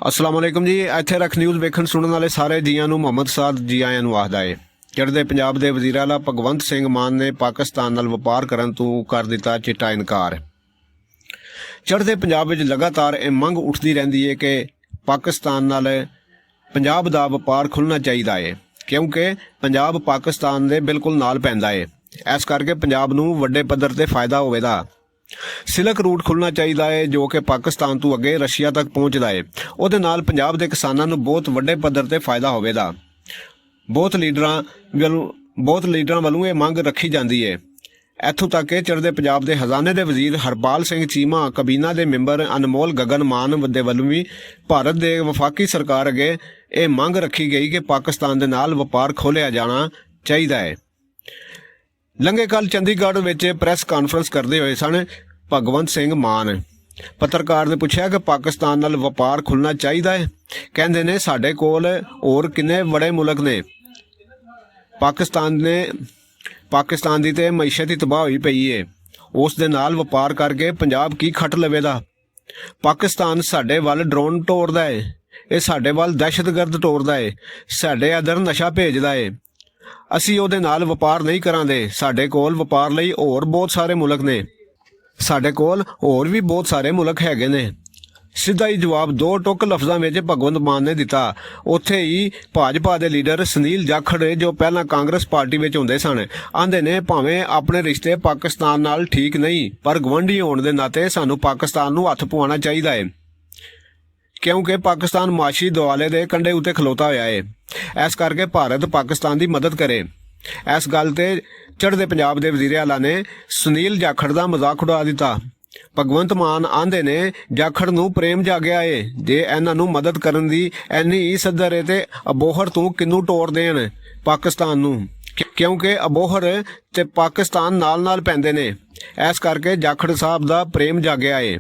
अस्सलाम वालेकुम जी। ਇੱਥੇ ਰੱਖ ਨਿਊਜ਼ ਵੇਖਣ ਸੁਣਨ ਵਾਲੇ ਸਾਰੇ ਜੀਆਂ ਨੂੰ ਮੁਹੰਮਦ ਸਾਦ ਜੀ ਆਇਆਂ ਨੂੰ ਆਖਦਾ ਏ। ਚੜ੍ਹਦੇ ਪੰਜਾਬ ਦੇ ਵਜ਼ੀਰ ਆਲਾ ਭਗਵੰਤ ਸਿੰਘ ਮਾਨ ਨੇ ਪਾਕਿਸਤਾਨ ਨਾਲ ਵਪਾਰ ਕਰਨ ਤੋਂ ਕਰ ਦਿੱਤਾ ਚਿੱਟਾ ਇਨਕਾਰ। ਚੜ੍ਹਦੇ ਪੰਜਾਬ ਵਿੱਚ ਲਗਾਤਾਰ ਇਹ ਮੰਗ ਉੱਠਦੀ ਰਹਿੰਦੀ ਹੈ ਕਿ ਪਾਕਿਸਤਾਨ ਨਾਲ ਪੰਜਾਬ ਦਾ ਵਪਾਰ ਖੁੱਲ੍ਹਣਾ ਚਾਹੀਦਾ ਹੈ, ਕਿਉਂਕਿ ਪੰਜਾਬ ਪਾਕਿਸਤਾਨ ਦੇ ਬਿਲਕੁਲ ਨਾਲ ਪੈਂਦਾ ਹੈ। ਇਸ ਕਰਕੇ ਪੰਜਾਬ ਨੂੰ ਵੱਡੇ ਪੱਧਰ ਤੇ ਫਾਇਦਾ ਹੋਵੇਗਾ। ਸਿਲਕ ਰੂਟ ਖੁੱਲ੍ਹਣਾ ਚਾਹੀਦਾ ਹੈ ਜੋ ਕਿ ਪਾਕਿਸਤਾਨ ਤੋਂ ਅੱਗੇ ਰਸ਼ੀਆ ਤੱਕ ਪਹੁੰਚਦਾ ਹੈ। ਉਹਦੇ ਨਾਲ ਪੰਜਾਬ ਦੇ ਕਿਸਾਨਾਂ ਨੂੰ ਬਹੁਤ ਵੱਡੇ ਪੱਧਰ ਤੇ ਫਾਇਦਾ ਹੋਵੇਗਾ। ਬਹੁਤ ਲੀਡਰਾਂ ਵੱਲੋਂ ਇਹ ਮੰਗ ਰੱਖੀ ਜਾਂਦੀ ਹੈ। ਇੱਥੋਂ ਤੱਕ ਕਿ ਚੜ੍ਹਦੇ ਪੰਜਾਬ ਦੇ ਖਜ਼ਾਨੇ ਦੇ ਵਜ਼ੀਰ ਹਰਪਾਲ ਸਿੰਘ ਚੀਮਾ, ਕਬੀਨਾ ਦੇ ਮੈਂਬਰ ਅਨਮੋਲ ਗਗਨ ਮਾਨ ਦੇ ਵੱਲੋਂ ਵੀ ਭਾਰਤ ਦੇ ਵਫਾਕੀ ਸਰਕਾਰ ਅੱਗੇ ਇਹ ਮੰਗ ਰੱਖੀ ਗਈ ਕਿ ਪਾਕਿਸਤਾਨ ਦੇ ਨਾਲ ਵਪਾਰ ਖੋਲ੍ਹਿਆ ਜਾਣਾ ਚਾਹੀਦਾ ਹੈ। ਲੰਘੇ ਕੱਲ੍ਹ ਚੰਡੀਗੜ੍ਹ ਵਿੱਚ ਪ੍ਰੈਸ ਕਾਨਫਰੰਸ ਕਰਦੇ ਹੋਏ ਸਨ ਭਗਵੰਤ ਸਿੰਘ ਮਾਨ। ਪੱਤਰਕਾਰ ਨੇ ਪੁੱਛਿਆ ਕਿ ਪਾਕਿਸਤਾਨ ਨਾਲ ਵਪਾਰ ਖੁੱਲ੍ਹਣਾ ਚਾਹੀਦਾ ਹੈ। ਕਹਿੰਦੇ ਨੇ ਸਾਡੇ ਕੋਲ ਹੋਰ ਕਿੰਨੇ ਬੜੇ ਮੁਲਕ ਨੇ। ਪਾਕਿਸਤਾਨ ਦੀ ਤੇ ਮਈਸ਼ਤ ਹੀ ਤਬਾਹ ਹੋਈ ਪਈ ਹੈ। ਉਸ ਦੇ ਨਾਲ ਵਪਾਰ ਕਰਕੇ ਪੰਜਾਬ ਕੀ ਖੱਟ ਲਵੇਗਾ। ਪਾਕਿਸਤਾਨ ਸਾਡੇ ਵੱਲ ਡਰੋਨ ਤੋੜਦਾ ਹੈ, ਇਹ ਸਾਡੇ ਵੱਲ ਦਹਿਸ਼ਤਗਰਦ ਤੋੜਦਾ ਹੈ, ਸਾਡੇ ਇੱਧਰ ਨਸ਼ਾ ਭੇਜਦਾ ਹੈ। ਅਸੀਂ ਉਹਦੇ ਨਾਲ ਵਪਾਰ ਨਹੀਂ ਕਰਾਂਗੇ। ਸਾਡੇ ਕੋਲ ਵਪਾਰ ਲਈ ਹੋਰ ਬਹੁਤ ਸਾਰੇ ਮੁਲਕ ਨੇ। ਸਾਡੇ ਕੋਲ ਹੋਰ ਵੀ ਬਹੁਤ ਸਾਰੇ ਮੁਲਕ ਹੈਗੇ ਨੇ। ਸਿੱਧਾ ਹੀ ਜਵਾਬ ਦੋ ਟੁਕ ਲਫ਼ਜ਼ਾਂ ਵਿੱਚ ਭਗਵੰਤ ਮਾਨ ਨੇ ਦਿੱਤਾ। ਉੱਥੇ ਹੀ ਭਾਜਪਾ ਦੇ ਲੀਡਰ ਸੁਨੀਲ ਜਾਖੜ, ਜੋ ਪਹਿਲਾਂ ਕਾਂਗਰਸ ਪਾਰਟੀ ਵਿੱਚ ਹੁੰਦੇ ਸਨ, ਆਂਦੇ ਨੇ ਭਾਵੇਂ ਆਪਣੇ ਰਿਸ਼ਤੇ ਪਾਕਿਸਤਾਨ ਨਾਲ ਠੀਕ ਨਹੀਂ, ਪਰ ਗਵੰਡੀ ਹੋਣ ਦੇ ਨਾਤੇ ਸਾਨੂੰ ਪਾਕਿਸਤਾਨ ਨੂੰ ਹੱਥ ਪਵਾਉਣਾ ਚਾਹੀਦਾ ਹੈ, ਕਿਉਂਕਿ ਪਾਕਿਸਤਾਨ ਮਾਸ਼ੀ ਦੁਆਲੇ ਦੇ ਕੰਢੇ ਉੱਤੇ ਖਲੋਤਾ ਹੋਇਆ ਹੈ। ਇਸ ਕਰਕੇ ਭਾਰਤ ਪਾਕਿਸਤਾਨ ਦੀ ਮਦਦ ਕਰੇ। ਇਸ ਗੱਲ ਤੇ ਚੜ੍ਹਦੇ ਪੰਜਾਬ ਦੇ ਵਜ਼ੀਰ ਆਲਾ ਨੇ ਸੁਨੀਲ ਜਾਖੜ ਦਾ ਮਜ਼ਾਕ ਉਡਾ ਦਿੱਤਾ। ਭਗਵੰਤ ਮਾਨ ਆਂਦੇ ਨੇ ਜਾਖੜ ਨੂੰ ਪ੍ਰੇਮ ਜਾਗਿਆ ਏ। ਜੇ ਇਹਨਾਂ ਨੂੰ ਮਦਦ ਕਰਨ ਦੀ ਇੰਨੀ ਸੱਦਰ ਏ ਤੇ ਅਬੋਹਰ ਤੋਂ ਕਿੰਨੂੰ ਤੋੜ ਦੇਣ ਪਾਕਿਸਤਾਨ ਨੂੰ, ਕਿਉਂਕਿ ਅਬੋਹਰ ਤੇ ਪਾਕਿਸਤਾਨ ਨਾਲ ਪੈਂਦੇ ਨੇ। ਇਸ ਕਰਕੇ ਜਾਖੜ ਸਾਹਿਬ ਦਾ ਪ੍ਰੇਮ ਜਾਗਿਆ ਏ।